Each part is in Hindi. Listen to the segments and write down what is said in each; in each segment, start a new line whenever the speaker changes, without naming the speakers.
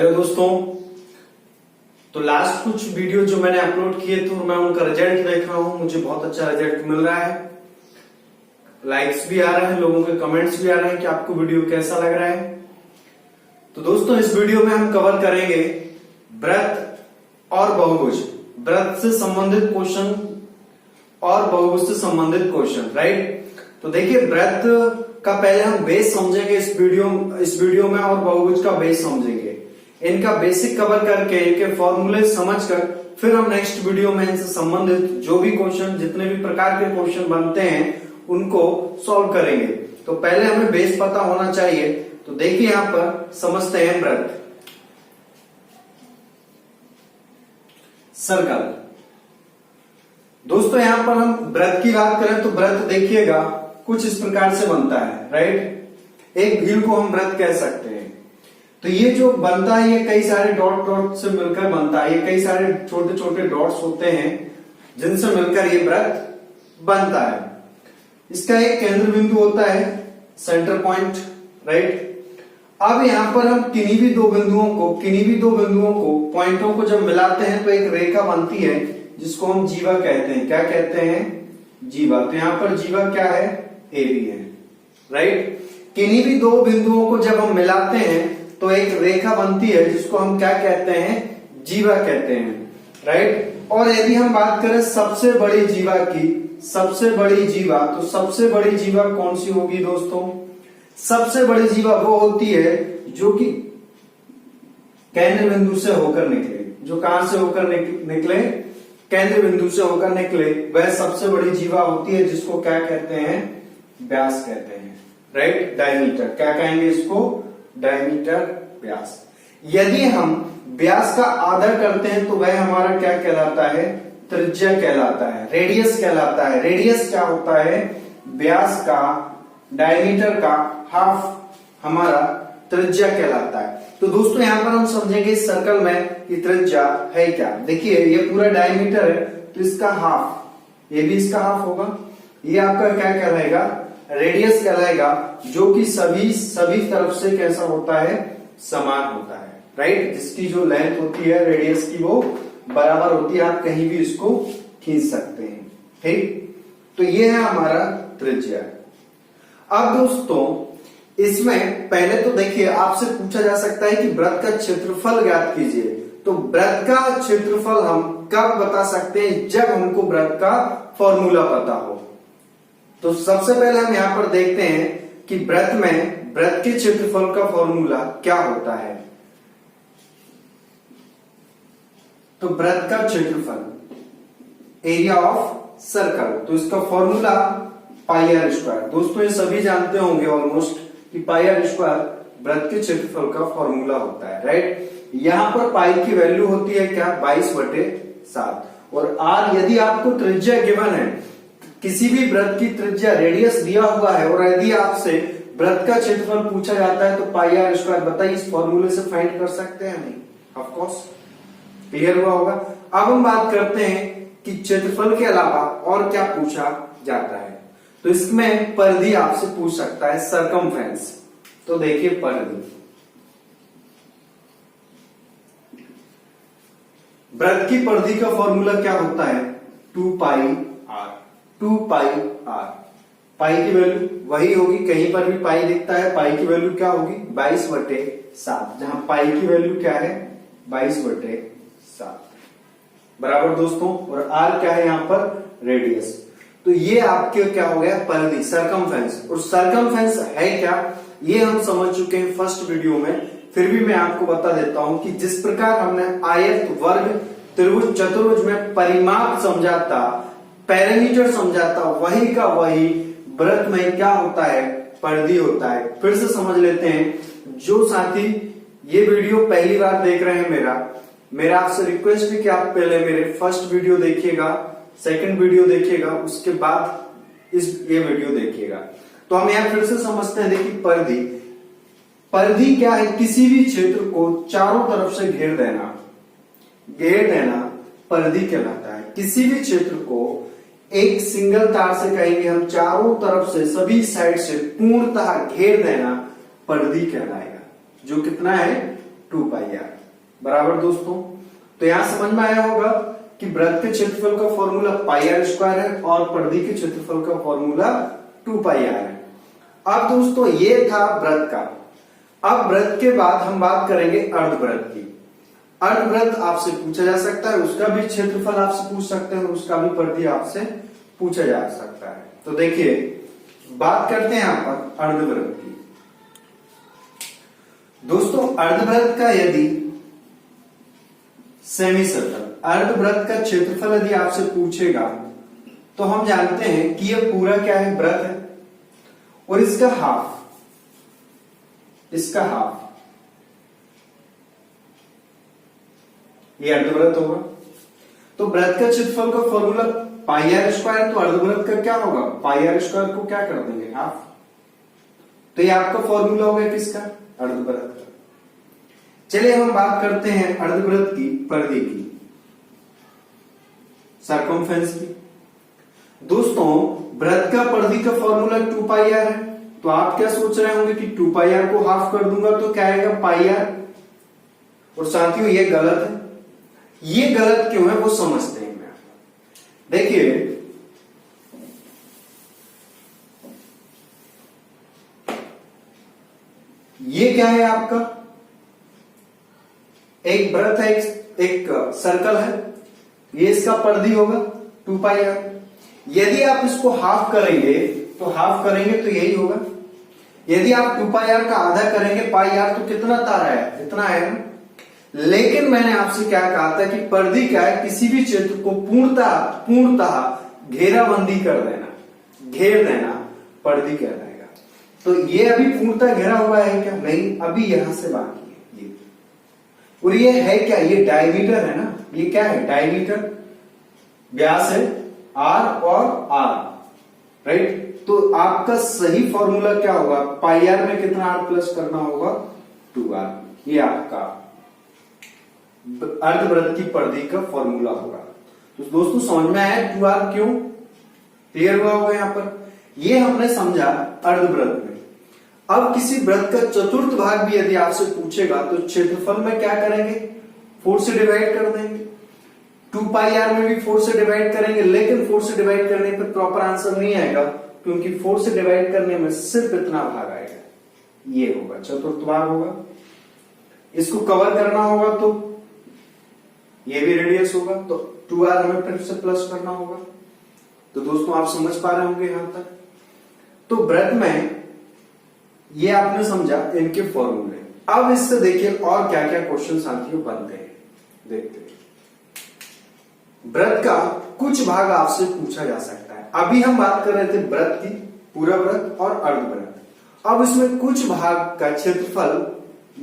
हेलो दोस्तों। तो लास्ट कुछ वीडियो जो मैंने अपलोड किए तो मैं उनका रिजल्ट देख रहा हूँ। मुझे बहुत अच्छा रिजल्ट मिल रहा है, लाइक्स भी आ रहे हैं, लोगों के कमेंट्स भी आ रहे हैं कि आपको वीडियो कैसा लग रहा है। तो दोस्तों इस वीडियो में हम कवर करेंगे वृत्त और बहुभुज, वृत्त से संबंधित क्वेश्चन और बहुभुज से संबंधित क्वेश्चन, राइट। तो देखिए वृत्त का पहले हम बेस समझेंगे इस वीडियो में और बहुभुज का बेस समझेंगे। इनका बेसिक कवर करके इनके फॉर्मूले समझकर फिर हम नेक्स्ट वीडियो में इनसे संबंधित जो भी क्वेश्चन, जितने भी प्रकार के क्वेश्चन बनते हैं उनको सॉल्व करेंगे। तो पहले हमें बेस पता होना चाहिए। तो देखिए यहां पर समझते हैं वृत्त, सर्कल। दोस्तों यहां पर हम वृत्त की बात करें तो वृत्त देखिएगा कुछ इस प्रकार से बनता है, राइट। एक भील को हम वृत्त कह सकते हैं। तो ये जो बनता है ये कई सारे डॉट डॉट से मिलकर बनता है। ये कई सारे छोटे छोटे डॉट्स होते हैं जिनसे मिलकर ये वृत्त बनता है। इसका एक केंद्र बिंदु होता है, सेंटर पॉइंट, राइट। अब यहां पर हम किन्हीं भी दो बिंदुओं को पॉइंटों को जब मिलाते हैं तो एक रेखा बनती है जिसको हम जीवा कहते हैं। क्या कहते हैं? जीवा। तो यहां पर जीवा क्या है? ए बी है, राइट। किन्हीं भी दो बिंदुओं को जब हम मिलाते हैं तो एक रेखा बनती है जिसको हम क्या कहते हैं? जीवा कहते हैं, राइट। और यदि हम बात करें सबसे बड़ी जीवा की, सबसे बड़ी जीवा, तो सबसे बड़ी जीवा कौन सी होगी दोस्तों? सबसे बड़ी जीवा वो होती है जो कि केंद्र बिंदु से होकर निकले। जो कहां से होकर निकले? केंद्र बिंदु से होकर निकले, वह सबसे बड़ी जीवा होती है जिसको क्या कहते हैं? व्यास कहते हैं, राइट। डायमीटर क्या कहेंगे इसको? डायमीटर, व्यास। यदि हम व्यास का आदर करते हैं तो वह हमारा क्या कहलाता है? त्रिज्या कहलाता है, रेडियस कहलाता है। रेडियस क्या होता है? व्यास का, डायमीटर का हाफ हमारा त्रिज्या कहलाता है। तो दोस्तों यहां पर हम समझेंगे इस सर्कल में कि त्रिज्या है क्या। देखिए ये पूरा डायमीटर है तो इसका हाफ, ये भी इसका हाफ होगा। ये आपका क्या कहलाएगा? रेडियस कहलाएगा, जो कि सभी तरफ से कैसा होता है? समान होता है, राइट। जिसकी जो लेंथ होती है रेडियस की वो बराबर होती है। आप कहीं भी इसको खींच सकते हैं, ठीक। तो ये है हमारा त्रिज्या। अब दोस्तों इसमें पहले तो देखिए आपसे पूछा जा सकता है कि वृत्त का क्षेत्रफल ज्ञात कीजिए। तो वृत्त का क्षेत्रफल हम कब बता सकते हैं? जब हमको वृत्त का फॉर्मूला पता हो। तो सबसे पहले हम यहां पर देखते हैं कि वृत्त के क्षेत्रफल का फॉर्मूला क्या होता है। तो वृत्त का क्षेत्रफल, एरिया ऑफ सर्कल, तो इसका फॉर्मूला पाई आर स्क्वायर। दोस्तों ये सभी जानते होंगे ऑलमोस्ट कि पाई आर स्क्वायर वृत्त के क्षेत्रफल का फॉर्मूला होता है, राइट। यहां पर पाई की वैल्यू होती है क्या? 22/7। और आर, यदि आपको त्रिज्या गिवन है, किसी भी वृत्त की त्रिज्या, रेडियस दिया हुआ है और यदि आपसे वृत्त का क्षेत्रफल पूछा जाता है तो पाई आर स्क्वायर, बताइए इस फॉर्मूले से फाइंड कर सकते हैं? नहीं, ऑफ कोर्स। क्लियर हुआ होगा। अब हम बात करते हैं कि क्षेत्रफल के अलावा और क्या पूछा जाता है। तो इसमें परिधि आपसे पूछ सकता है, सरकमफ्रेंस। तो देखिए परिधि, वृत्त की परिधि का फॉर्मूला क्या होता है? 2πr। 2πr, पाई की वैल्यू वही होगी, कहीं पर भी पाई दिखता है, पाई की वैल्यू क्या होगी? 22/7। जहां पाई की वैल्यू क्या है? 22/7, बराबर दोस्तों। और आर क्या है यहां पर? रेडियस। तो ये आपके क्या हो गया? परिधि, सरकमफ्रेंस। और सरकमफ्रेंस है क्या, ये हम समझ चुके हैं फर्स्ट वीडियो में। फिर भी मैं आपको बता देता हूं कि जिस प्रकार हमने आयत, वर्ग, त्रिभुज, चतुर्भुज में परिमाप समझा था, पैरामीटर समझा था, वही का वही वृत्त में क्या होता है? परिधि होता है। फिर से समझ लेते हैं। जो साथी ये वीडियो पहली बार देख रहे हैं, मेरा आपसे रिक्वेस्ट है कि आप पहले मेरे फर्स्ट वीडियो देखिएगा, सेकंड वीडियो देखिएगा, उसके बाद ये वीडियो देखिएगा। तो हम यहां फिर से समझते हैं। देखिए परिधि क्या है? किसी भी क्षेत्र को चारों तरफ से घेर देना परिधि कहलाता है। किसी भी क्षेत्र को एक सिंगल तार से कहेंगे हम, चारों तरफ से, सभी साइड से पूर्णतः घेर देना परिधि कहलाएगा। जो कितना है? 2πr बराबर दोस्तों। तो यहां समझ में आया होगा कि वृत्त के क्षेत्रफल का फॉर्मूला πr² है और परिधि के क्षेत्रफल का फॉर्मूला 2πr है। अब दोस्तों ये था वृत्त का। अब वृत्त के बाद हम बात करेंगे अर्धवृत्त की। अर्धवृत्त आपसे पूछा जा सकता है, उसका भी क्षेत्रफल आपसे पूछ सकते हैं, उसका भी परिधि आपसे पूछा जा सकता है। तो देखिए बात करते हैं यहां पर अर्धवृत्त की। दोस्तों अर्धवृत्त का यदि सेमी सर्कल अर्धवृत्त का क्षेत्रफल यदि आपसे पूछेगा तो हम जानते हैं कि यह पूरा क्या है, वृत्त है, और इसका हाफ ये अर्धवृत्त होगा। तो वृत्त का क्षेत्रफल का फॉर्मूला πr², तो अर्धवृत्त का क्या होगा, πr² को क्या कर देंगे, हाफ। तो ये आपका फॉर्मूला होगा किसका, अर्धवृत्त का। चलिए हम बात करते हैं अर्धवृत्त की परिधि की, सर्कमफेरेंस की। दोस्तों वृत्त का परिधि का फॉर्मूला 2πr है, तो आप क्या सोच रहे होंगे कि 2πr को हाफ कर दूंगा तो क्या आएगा, πr। और साथियों ये गलत है। ये गलत क्यों है वो समझते हैं। मैं देखिए ये क्या है, आपका एक वृत्त है, एक सर्कल है, ये इसका परिधि होगा 2πr। यदि आप इसको हाफ करेंगे तो यही होगा। यदि आप 2πr का आधा करेंगे πr तो कितना तारा है, इतना है। लेकिन मैंने आपसे क्या कहा था कि परिधि क्या है, किसी भी क्षेत्र को पूर्णतः घेराबंदी कर देना, घेर देना परिधि कहलाएगा। तो ये अभी पूर्णतः घेरा हुआ है क्या, नहीं, अभी यहां से बाकी है ये। और ये है क्या, ये डायमीटर है ना, ये क्या है, डायमीटर, व्यास है r और r, राइट। तो आपका सही फॉर्मूला क्या होगा, πr में कितना r प्लस करना होगा, 2r। ये आपका अर्धवृत्त की परिधि का फॉर्मूला होगा। तो दोस्तों समझ में आया 2r क्यों, क्लियर हुआ होगा यहाँ पर। ये हमने समझा अर्धवृत्त में। अब किसी वृत्त का चतुर्थ भाग भी यदि आपसे पूछेगा तो क्षेत्रफल में क्या करेंगे, 4 से डिवाइड कर देंगे। 2πr में भी 4 से डिवाइड करेंगे, लेकिन 4 से डिवाइड करने पर प्रॉपर आंसर नहीं आएगा, क्योंकि 4 से डिवाइड करने में सिर्फ इतना भाग आएगा, ये होगा चतुर्थ भाग होगा। इसको कवर करना होगा तो ये भी रेडियस होगा, तो 2r हमें फिर से प्लस करना होगा। तो दोस्तों आप समझ पा रहे होंगे यहां तक। तो वृत्त में ये आपने समझा इनके फॉर्मूले। अब इससे देखिए और क्या क्या क्वेश्चन साथियों बनते हैं, देखते हैं। वृत्त का कुछ भाग आपसे पूछा जा सकता है। अभी हम बात कर रहे थे वृत्त की, पूरा वृत्त और अर्धवृत्त। अब इसमें कुछ भाग का क्षेत्रफल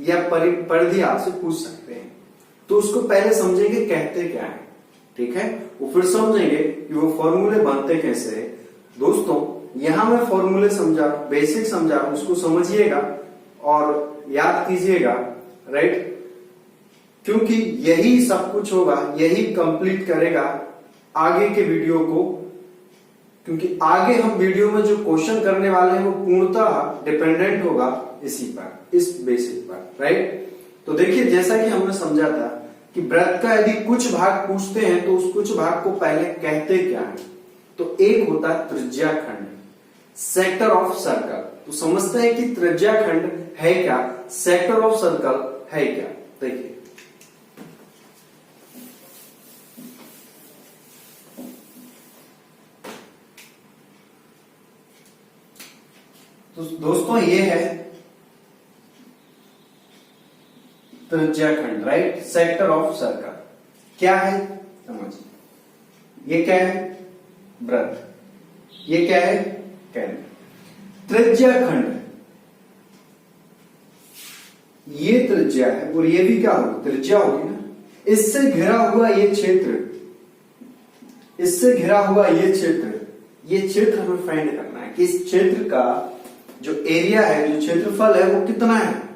या परिधि आपसे पूछ सकते हैं, तो उसको पहले समझेंगे कहते क्या है, ठीक है, वो फिर समझेंगे कि वो फॉर्मूले बनते कैसे है। दोस्तों यहां मैं फॉर्मूले समझा, बेसिक समझा, उसको समझिएगा और याद कीजिएगा, राइट, क्योंकि यही सब कुछ होगा, यही कंप्लीट करेगा आगे के वीडियो को। क्योंकि आगे हम वीडियो में जो क्वेश्चन करने वाले हैं वो पूर्णतः डिपेंडेंट होगा इसी पर, इस बेसिक पर, राइट। तो देखिए जैसा कि हमने समझा था कि वृत्त का यदि कुछ भाग पूछते हैं तो उस कुछ भाग को पहले कहते क्या है, तो एक होता है त्रिज्याखंड, सेक्टर ऑफ सर्कल। तो समझते हैं कि त्रिज्याखंड है क्या, सेक्टर ऑफ सर्कल है क्या। देखिए तो दोस्तों ये है त्रिज्याखंड, राइट, सेक्टर ऑफ सर्कल क्या है समझिए। ये क्या है, वृत्त, ये क्या है, केंद्र। त्रिज्याखंड ये त्रिज्या है और ये भी क्या होगी, त्रिज्या होगी ना। इससे घिरा हुआ ये क्षेत्र, इससे घिरा हुआ ये क्षेत्र हमें फाइंड करना है कि इस क्षेत्र का जो एरिया है, जो क्षेत्रफल है वो कितना है।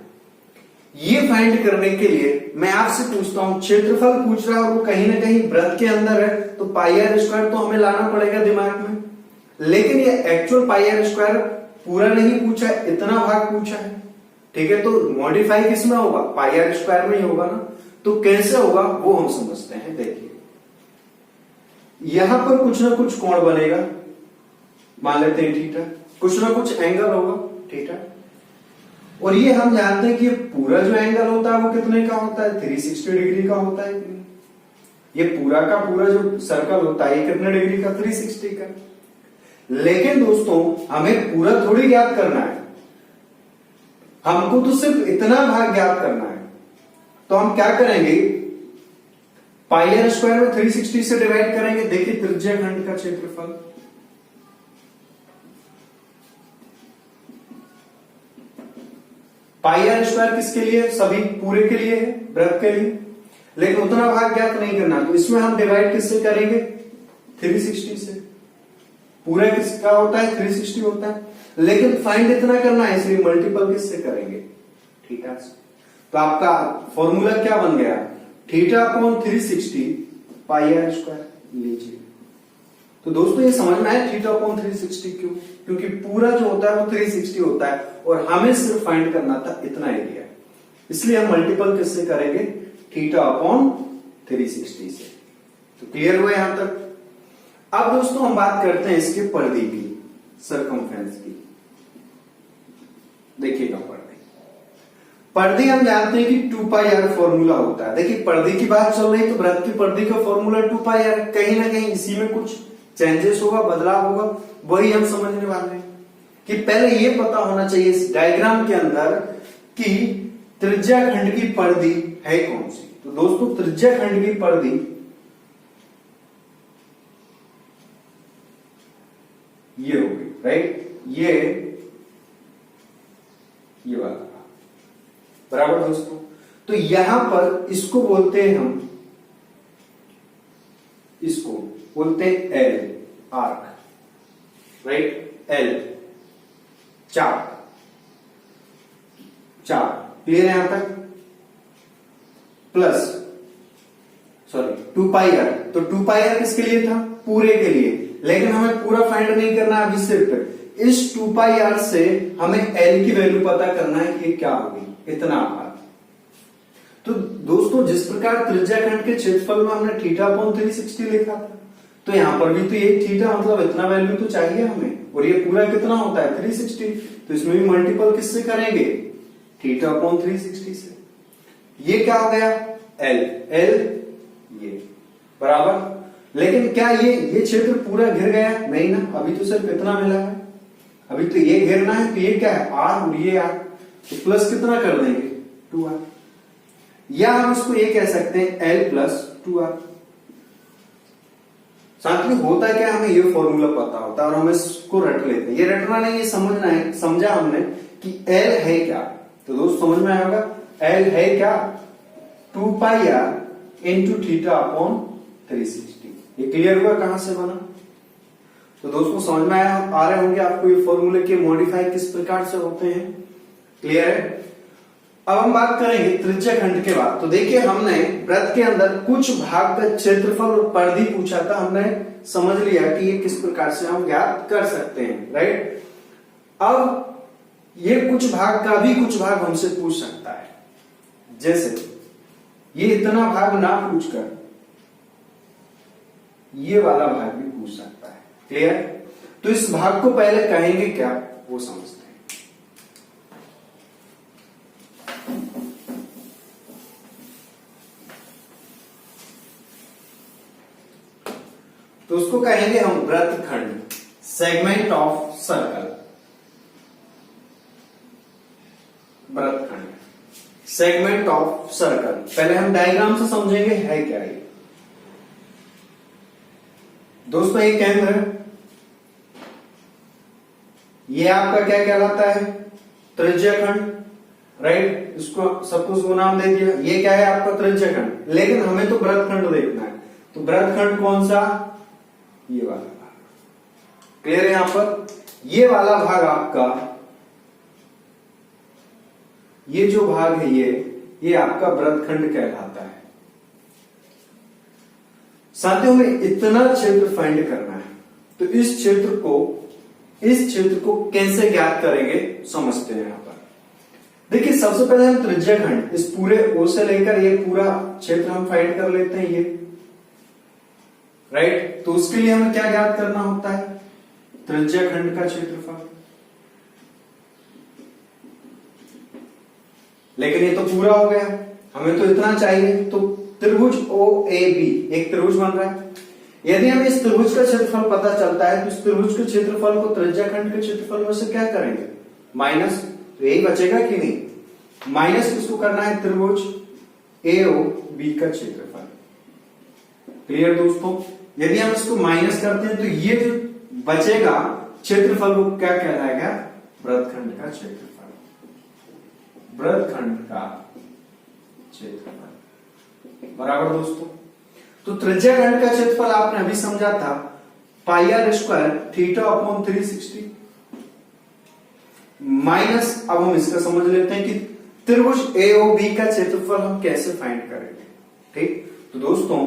ये फाइंड करने के लिए मैं आपसे पूछता हूं, क्षेत्रफल पूछ रहा है और वो कहीं ना कहीं वृत्त के अंदर है, तो πr² तो हमें लाना पड़ेगा दिमाग में। लेकिन ये एक्चुअल πr² पूरा नहीं पूछा है, इतना भाग पूछा है, ठीक है, तो मॉडिफाई किसमें होगा, पाई आर स्क्वायर में ही होगा ना। तो कैसे होगा वो हम समझते हैं। देखिए यहां पर कुछ ना कुछ कोण बनेगा, मान लेते हैं थीटा, कुछ ना कुछ एंगल होगा थीटा, और ये हम जानते हैं कि पूरा जो एंगल होता है वो कितने का होता है, 360 डिग्री का होता है। ये पूरा का पूरा जो सर्कल होता है ये कितने डिग्री का, 360 का। लेकिन दोस्तों हमें पूरा थोड़ी ज्ञात करना है, हमको तो सिर्फ इतना भाग ज्ञात करना है। तो हम क्या करेंगे, पाई आर स्क्वायर में 360 से डिवाइड करेंगे। देखिए त्रिज्या खंड का क्षेत्रफल, पाई आर स्क्वायर किसके लिए, सभी पूरे के लिए है, वृत्त के लिए, लेकिन उतना भाग ज्ञात नहीं करना। तो इसमें हम डिवाइड किससे करेंगे, 360 से। पूरा किसका होता है, 360 होता है, लेकिन फाइंड इतना करना है, इसलिए मल्टीपल किससे करेंगे, थीटा से। तो आपका फॉर्मूला क्या बन गया, theta upon 360 pi r square लीजिए। तो दोस्तों ये समझ में आया थीटा अपॉन 360 क्यों, क्योंकि पूरा जो होता है वो 360 होता है और हमें सिर्फ फाइंड करना था इतना एरिया, इसलिए हम मल्टीपल किससे करेंगे, थीटा अपॉन 360 से। तो क्लियर हुआ यहां तक। अब दोस्तों हम बात करते हैं इसके परिधि की, सरकमफ्रेंस की। देखिएगा परिधि हम जानते हैं कि 2 पाई आर फॉर्मूला होता है। देखिए परिधि की बात चल रही है तो वृत्त की परिधि का फॉर्मूला 2 पाई आर, कहीं ना कहीं इसी में कुछ चेंजेस होगा, बदलाव होगा, वही हम समझने वाले हैं। कि पहले ये पता होना चाहिए इस डायग्राम के अंदर कि त्रिज्या खंड की परिधि है कौन सी। तो दोस्तों त्रिज्या खंड की परिधि ये होगी, राइट, ये वाला, बराबर दोस्तों। तो यहां पर इसको बोलते हैं हम, इसको बोलते हैं एल, आर्क, राइट, एल, चाप, क्लियर है यहां तक, प्लस सॉरी 2 पाई आर। तो 2 पाई आर किसके लिए था, पूरे के लिए, लेकिन हमें पूरा फाइंड नहीं करना अभी, सिर्फ इस 2 पाई आर से हमें एल की वैल्यू पता करना है कि क्या होगी, इतना भाग। तो दोस्तों जिस प्रकार त्रिज्या खंड के क्षेत्रफल में हमने थीटा अपॉन 360 लिखा था, तो यहां पर भी तो ये थीटा मतलब इतना वैल्यू तो चाहिए हमें, और ये पूरा कितना होता है 360। तो इसमें भी मल्टीपल किससे करेंगे, थीटा अपॉन 360 से। ये क्या हो गया, एल ये बराबर। लेकिन क्या ये क्षेत्र पूरा घिर गया, नहीं ना, अभी तो सिर्फ इतना मिला है, अभी तो ये घेरना है। तो ये क्या है, आर, और ये आर, तो प्लस कितना कर देंगे, 2r, या हम इसको ये कह सकते हैं L प्लस 2r। साथ में होता है क्या, हमें ये फॉर्मूला पता होता है और हम इसको रट लेते हैं। ये रटना नहीं, ये समझना है, समझा हमने कि L है क्या। तो दोस्त समझ में आएगा, L है क्या, 2 pi r into theta upon 360। ये क्लियर हुआ कहां से बना। तो दोस्तों समझ में आ रहे होंगे आपको ये फॉर्मूले के मॉडिफाई किस प्रकार से होते हैं, क्लियर है। अब हम बात करेंगे त्रिज्या खंड के बाद। तो देखिए हमने वृत्त के अंदर कुछ भाग का क्षेत्रफल और परिधि पूछा था, हमने समझ लिया कि ये किस प्रकार से हम ज्ञात कर सकते हैं, राइट। अब ये कुछ भाग का भी कुछ भाग हमसे पूछ सकता है, जैसे ये इतना भाग ना पूछकर ये वाला भाग भी पूछ सकता है, क्लियर। तो इस भाग को पहले कहेंगे क्या, वो समझते हैं। तो उसको कहेंगे हम वृत्त खंड, सेगमेंट ऑफ सर्कल, वृत्त खंड, सेगमेंट ऑफ सर्कल। पहले हम डायग्राम से समझेंगे है क्या ये। दोस्तों एक केंद्र है, ये आपका क्या कहलाता है, त्रिज्या खंड, राइट। इसको सब कुछ को नाम दे दिया, ये क्या है आपका त्रिज्या खंड, लेकिन हमें तो वृत्त खंड देखना है। तो वृत्त खंड कौन सा, ये वाला भाग, क्लियर है। यहां पर ये वाला भाग आपका, ये जो भाग है ये आपका वृत्त खंड कहलाता है। साथियों में इतना क्षेत्र फाइंड करना है, तो इस क्षेत्र को कैसे ज्ञात करेंगे समझते हैं। यहां पर देखिए सबसे पहले हम त्रिज्या खंड इस पूरे ओ से लेकर ये पूरा क्षेत्र हम फाइंड कर लेते हैं ये, राइट। तो उसके लिए हमें क्या ज्ञात करना होता है, त्रिज्या खंड का क्षेत्रफल। लेकिन ये तो पूरा हो गया, हमें तो इतना चाहिए। तो त्रिभुज ओ ए बी एक त्रिभुज बन रहा है। यदि हमें इस त्रिभुज का क्षेत्रफल पता चलता है तो इस त्रिभुज के क्षेत्रफल को त्रिज्या खंड के क्षेत्रफल में से क्या करेंगे, माइनस। तो यही बचेगा कि नहीं, माइनस किसको करना है, त्रिभुज ए ओ बी का क्षेत्रफल। क्लियर दोस्तों। यदि हम इसको माइनस करते हैं तो ये जो बचेगा क्षेत्रफल वो क्या कहलाएगा, वृत्तखंड का क्षेत्रफल। वृत्तखंड का क्षेत्रफल बराबर दोस्तों। तो त्रिज्या खंड का क्षेत्रफल आपने अभी समझा था pi r square theta upon 360 minus. अब हम इसका समझ लेते हैं कि त्रिभुज एओबी का क्षेत्रफल हम कैसे फाइंड करेंगे। ठीक, तो दोस्तों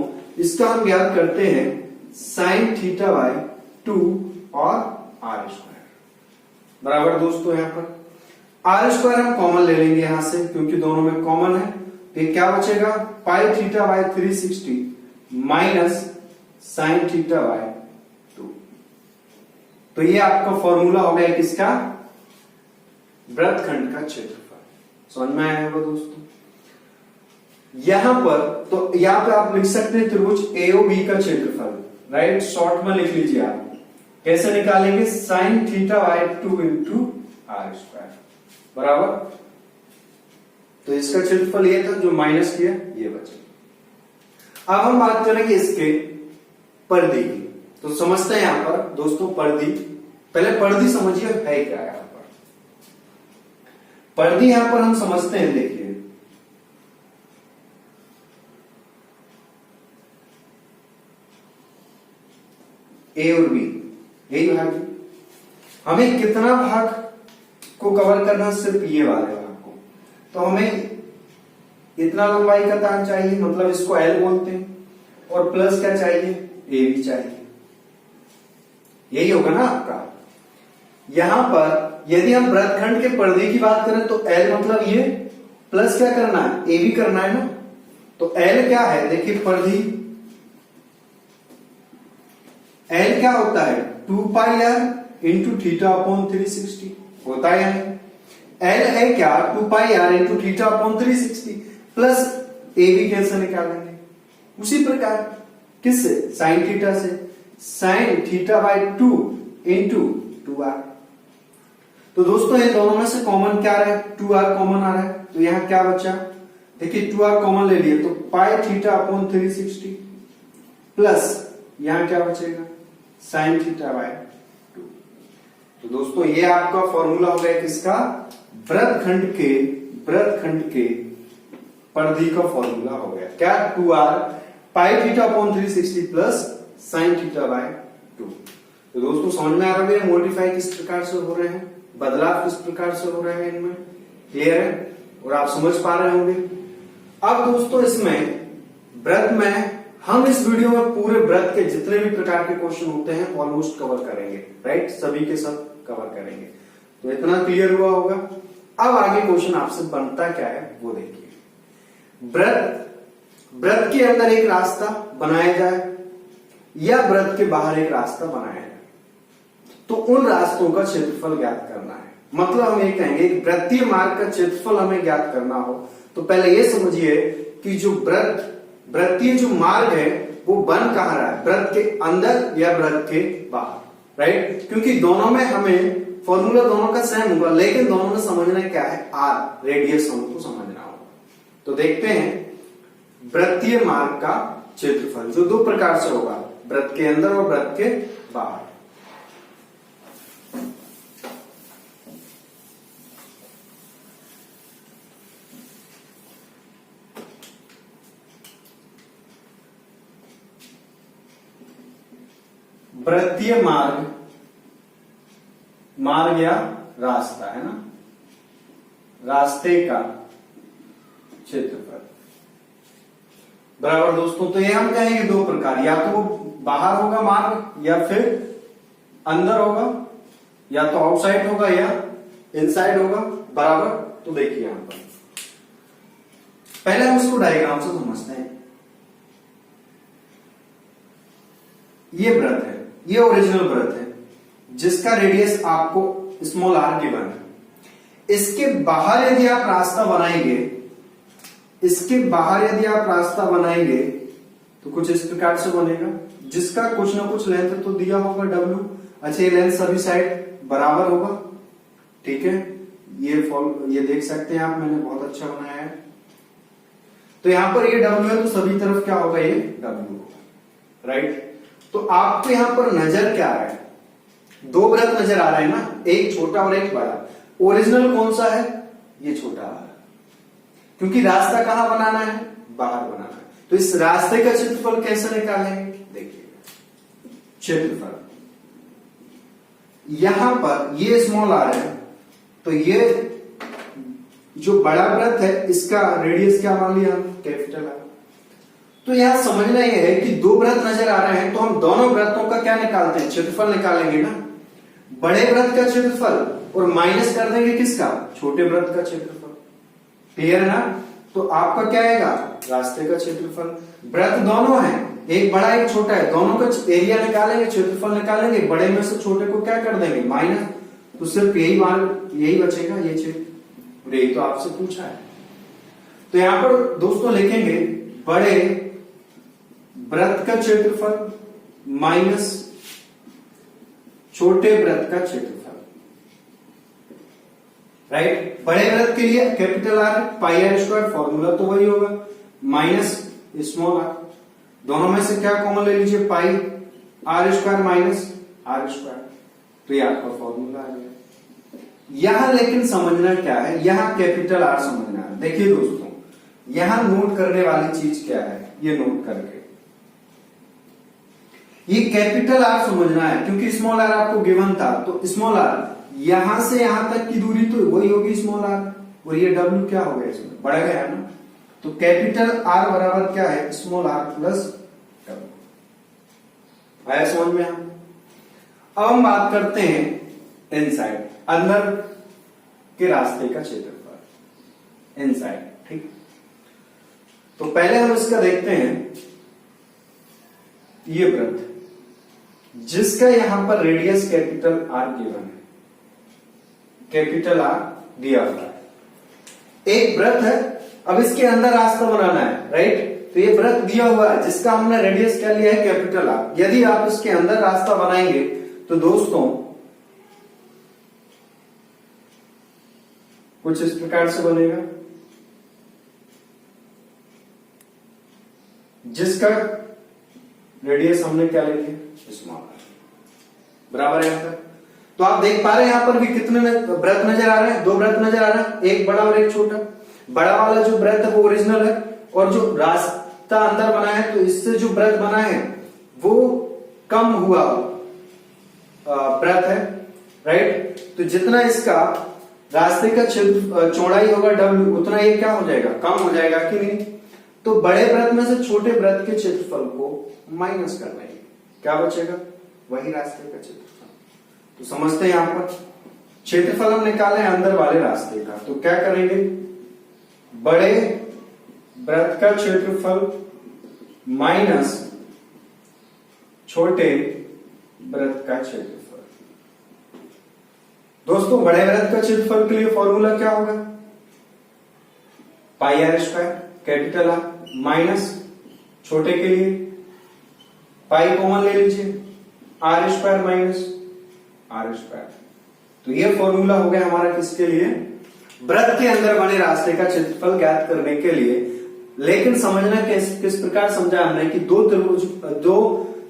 इसका हम याद करते हैं साइन थीटा बाय 2 और आर स्क्वायर बराबर दोस्तों। यहां पर आर स्क्वायर हम कॉमन ले लेंगे यहां से, क्योंकि दोनों में कॉमन है। तो ये क्या बचेगा, pi theta by 360 minus sine theta by 2। तो ये आपका फॉर्मूला हो गया किसका, वृत्तखंड का क्षेत्रफल। समझ में आया होगा दोस्तों। यहां पर तो यहां पे आप लिख सकते हैं त्रिभुज एओबी का क्षेत्रफल, राइट। शॉर्ट में लिख लीजिए आप, कैसे निकालेंगे, sine theta by 2 into r square बराबर। तो इसका क्षेत्रफल ये था, जो माइनस किया ये बचा। अब हम बात करेंगे इसके परिधि की। तो समझते हैं यहां पर दोस्तों परिधि, पहले परिधि समझिए है क्या यहां पर। परिधि यहां पर हम समझते हैं, देखिए ए और बी यही भाग है। हमें कितना भाग को कवर करना, सिर्फ ये वाले भाग को। तो हमें इतना लंबाई का तार चाहिए, मतलब इसको एल बोलते हैं, और प्लस क्या चाहिए, ए भी चाहिए। यही होगा ना आपका। यहां पर यदि हम वृत्तखंड के परिधि की बात करें तो एल मतलब ये, प्लस क्या करना है, ए भी करना है ना। तो एल क्या है, देखिए परिधि एल क्या होता है, 2 pi r into theta upon 360 होता है। एल है क्या, 2 pi r into theta upon 360 plus A भी कैसे निकालेंगे, उसी प्रकार किससे, साइन थीटा से, साइन थीटा बाय 2 इंटू 2r। तो दोस्तों ये दोनों में से कॉमन क्या रहा है, 2r कॉमन आ रहा है। तो यहां क्या बचा, देखिए 2r कॉमन ले लिए तो पाई थीटा अपॉन 360 प्लस यहां क्या बचेगा, साइन थीटा बाय 2। तो दोस्तों ये आपका फॉर्मूला हो गया किसका, वृत्तखंड के परिधि का फॉर्मूला हो गया क्या, 2r pi theta upon 360 plus sign theta by 2। तो दोस्तों समझ में आ रहा है मॉडिफाई किस प्रकार से हो रहे हैं, बदलाव किस प्रकार से हो रहे हैं इनमें, क्लियर है और आप समझ पा रहे होंगे। अब दोस्तों इसमें वृत्त में हम इस वीडियो में पूरे वृत्त के जितने भी प्रकार के क्वेश्चन होते हैं ऑलमोस्ट कवर करेंगे, राइट, सभी के सब कवर करेंगे। तो इतना क्लियर हुआ होगा। अब आगे क्वेश्चन आपसे बनता क्या है वो देखिए। वृत्त के अंदर एक रास्ता बनाया जाए या वृत्त के बाहर एक रास्ता बनाया जाए, तो उन रास्तों का क्षेत्रफल ज्ञात करना है। मतलब हम ये कहेंगे कि वृत्तीय मार्ग का क्षेत्रफल हमें ज्ञात करना हो तो पहले ये समझिए कि जो वृत्तीय जो मार्ग है वो बन कहां रहा है, वृत्त के अंदर या वृत्त के बाहर, राइट। क्योंकि दोनों में हमें फॉर्मूला दोनों का सेम होगा, लेकिन दोनों में समझना क्या है, आर रेडियस हमको समझना होगा। तो देखते हैं वृत्तीय मार्ग का क्षेत्रफल जो दो प्रकार से होगा, वृत्त के अंदर और वृत्त के बाहर। वृत्तीय मार्ग या रास्ता है ना, रास्ते का क्षेत्रफल बराबर दोस्तों। तो ये हम कहेंगे दो प्रकार, या तो बाहर होगा मार्ग या फिर अंदर होगा, या तो आउटसाइड होगा या इनसाइड होगा बराबर। तो देखिए यहां पर पहले हम इसको डायग्राम से समझते हैं। ये वृत्त है, ये ओरिजिनल वृत्त है जिसका रेडियस आपको स्मॉल आर गिवन है। इसके बाहर यदि आप रास्ता बनाएंगे, इसके बाहर यदि आप रास्ता बनाएंगे तो कुछ इस प्रकार से बनेगा, जिसका कुछ ना कुछ लेंथ तो दिया होगा डब्ल्यू। अच्छा, ये लेंथ सभी साइड बराबर होगा, ठीक है। ये देख सकते हैं आप, मैंने बहुत अच्छा बनाया है। तो यहां पर ये डब्ल्यू है तो सभी तरफ क्या होगा, ये डब्ल्यू होगा, राइट। तो आपको यहां पर नजर क्या आ रहा है, दो वृत्त नजर आ रहे हैं ना, एक छोटा और एक बड़ा। ओरिजिनल कौन सा है, ये छोटा आ रहा है, क्योंकि रास्ता कहां बनाना है, बाहर बनाना है। तो इस रास्ते का क्षेत्रफल कैसे निकालेंगे, देखिए क्षेत्रफल यहां पर ये स्मॉल आर है, तो ये जो बड़ा वृत्त है इसका रेडियस क्या मान लिया, कैपिटल आर। तो यहां समझना यह है कि दो वृत्त नजर आ रहे हैं तो हम दोनों वृत्तों का क्या निकालते हैं, क्षेत्रफल निकालेंगे ना। बड़े वृत्त का क्षेत्रफल और माइनस कर देंगे किसका, छोटे वृत्त का क्षेत्रफल। क्लियर है ना। तो आपका क्या आएगा, रास्ते का क्षेत्रफल। वृत्त दोनों हैं, एक बड़ा एक छोटा है, दोनों का एरिया निकालेंगे, क्षेत्रफल निकालेंगे, बड़े में से छोटे को क्या कर देंगे, माइनस। तो सिर्फ यही बचेगा, ये क्षेत्र। यही तो आपसे पूछा है। तो यहां पर दोस्तों लिखेंगे बड़े वृत्त का क्षेत्रफल माइनस छोटे वृत्त का क्षेत्रफल, राइट। बड़े वृत्त के लिए capital R pi r square, formula तो वही होगा, माइनस स्मॉल आर। दोनों में से क्या कॉमन ले लीजिए, pi r square minus r square. तो ये आपका फॉर्मूला आ गया। यहां लेकिन समझना क्या है, यहां कैपिटल आर समझना है। देखिए दोस्तों, यहां नोट करने वाली चीज क्या है, ये नोट करके ये कैपिटल आर समझना है, क्योंकि स्मॉल आर आपको गिवन था। तो स्मॉल आर यहां से यहां तक की दूरी तो वही होगी स्मॉल आर, और ये डब्ल्यू क्या हो गया, इसमें बढ़ गया है ना। तो कैपिटल आर बराबर क्या है, स्मॉल आर प्लस डब्ल्यू। आया समझ में। अब हम बात करते हैं इनसाइड, अंदर के रास्ते का क्षेत्रफल, इनसाइड, ठीक। तो पहले हम इसका देखते हैं, ये वृत्त जिसका यहां पर रेडियस कैपिटल आर गिवन है, कैपिटल आर दिया हुआ है। एक वृत्त है, अब इसके अंदर रास्ता बनाना है, राइट। तो ये वृत्त दिया हुआ है जिसका हमने रेडियस क्या लिया है, कैपिटल आर। यदि आप इसके अंदर रास्ता बनाएंगे तो दोस्तों कुछ इस प्रकार से बनेगा, जिसका रेडियस हमने क्या ले लिया, स्मॉल आर, बराबर है यहां तक। तो आप देख पा रहे हैं यहां पर भी कितने वृत्त नजर आ रहे हैं, दो वृत्त नजर आ रहे हैं, एक बड़ा और एक छोटा। बड़ा वाला जो वृत्त है वो ओरिजिनल है, और जो रास्ता अंदर बना है तो इससे जो वृत्त बना है वो कम हुआ वृत्त है, राइट। तो जितना इसका रास्ते का चौड़ाई होगा डब्ल्यू, उतना ये क्या हो जाएगा, कम हो जाएगा कि नहीं। तो बड़े वृत्त में से छोटे वृत्त के क्षेत्रफल को माइनस करना है, क्या बचेगा, वही रास्ते का क्षेत्रफल। तो समझते हैं यहां पर क्षेत्रफल हम निकाले अंदर वाले रास्ते का, तो क्या करेंगे, बड़े वृत्त का क्षेत्रफल माइनस छोटे वृत्त का क्षेत्रफल। दोस्तों बड़े वृत्त का क्षेत्रफल के लिए फॉर्मूला क्या होगा, pi r square capital r minus छोटे के लिए पाई कॉमन ले लीजिए, r square minus r square. तो ये फॉर्मूला हो गया हमारा किसके लिए, वृत्त के अंदर बने रास्ते का क्षेत्रफल ज्ञात करने के लिए। लेकिन समझना किस प्रकार समझा हमने कि दो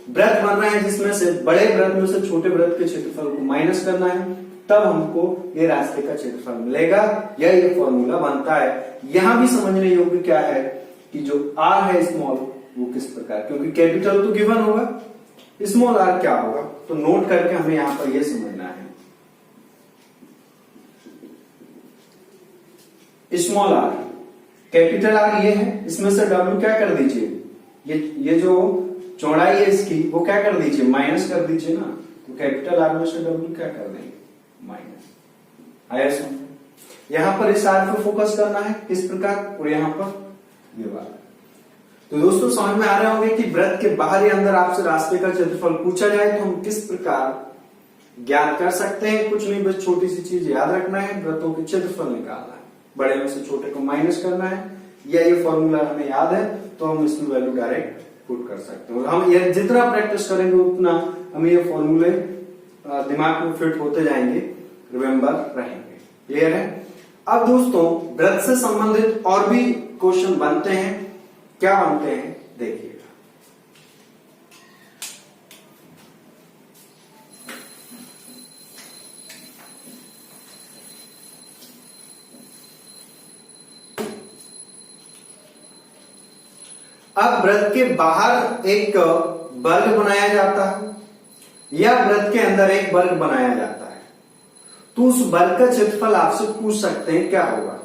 वृत्त बनना है जिसमें से बड़े वृत्त में से छोटे वृत्त के क्षेत्रफल को माइनस करना है, तब हमको ये रास्ते का क्षेत्रफल मिलेगा, या ये फॉर्मूला बनता है। यहां भी समझने योग्य क्या है कि जो आर है स्मॉल वो किस प्रकार, क्योंकि कैपिटल तो गिवन होगा, स्मॉल आर क्या होगा। तो नोट करके हमें यहां पर ये समझना है, स्मॉल आर कैपिटल आर ये है, इसमें से डब्ल्यू क्या कर दीजिए, ये जो चौड़ाई है इसकी वो क्या कर दीजिए, माइनस कर दीजिए ना। तो कैपिटल आर में से डब्ल्यू क्या कर देंगे, माइनस। आया समझ? यहां पर इस आर्क पे फोकस करना है किस प्रकार, और यहां पर ये वाला। तो दोस्तों समझ में आ रहे होंगे कि वृत्त के बाहर या अंदर आपसे रास्ते का क्षेत्रफल पूछा जाए तो हम किस प्रकार ज्ञात कर सकते हैं। कुछ नहीं, बस छोटी सी चीज याद रखना है, वृत्तों के क्षेत्रफल निकालना है, बड़े में से छोटे को माइनस करना है, या ये फॉर्मूला हमें याद है तो हम इसमें वैल्यू डायरेक्ट पुट कर सकते हैं। और हम ये जितना प्रैक्टिस करेंगे उतना हमें ये फॉर्मूले दिमाग में फिट होते जाएंगे, रिमेम्बर रहेंगे। क्लियर है? अब दोस्तों वृत्त से संबंधित और भी क्वेश्चन बनते हैं। क्या बनते हैं देखिएगा। अब वृत्त के बाहर एक वर्ग बनाया जाता है या वृत्त के अंदर एक वर्ग बनाया जाता है, तो उस वर्ग का क्षेत्रफल आपसे पूछ सकते हैं क्या होगा,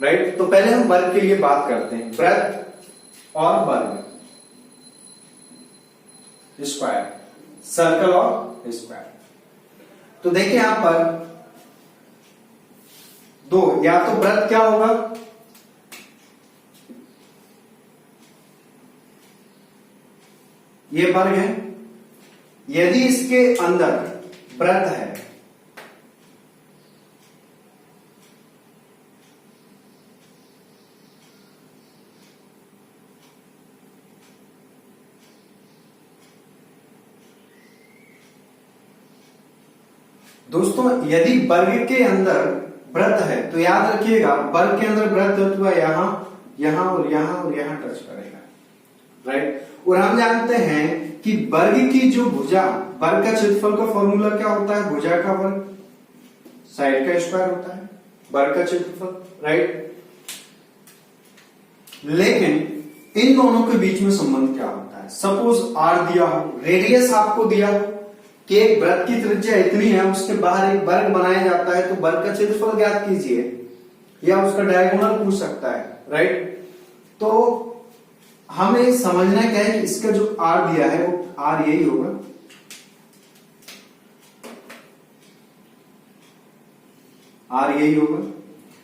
राइट? तो पहले हम वर्ग के लिए बात करते हैं, वृत्त और वर्ग, स्क्वायर, सर्कल और स्क्वायर। तो देखिए यहां पर दो, या तो वृत्त क्या होगा, ये वर्ग है, यदि इसके अंदर वृत्त है दोस्तों, यदि वर्ग के अंदर वृत्त है तो याद रखिएगा वर्ग के अंदर वृत्त हुआ यहां, यहां और यहां और यहां टच करेगा, राइट? और हम जानते हैं कि वर्ग की जो भुजा, वर्ग का क्षेत्रफल का फॉर्मूला क्या होता है, भुजा का वर्ग साइड का स्क्वायर होता है वर्ग का क्षेत्रफल, राइट? लेकिन इन दोनों के बीच में संबंध क्या होता है? सपोज आर दिया हो, रेडियस आपको दिया हो कि एक वृत्त की त्रिज्या इतनी है, उसके बाहर एक वर्ग बनाया जाता है, तो वर्ग का क्षेत्रफल ज्ञात कीजिए, या उसका डायगोनल पूछ सकता है, राइट? तो हमें समझना क्या है कि इसका जो आर दिया है वो आर यही होगा, आर यही होगा।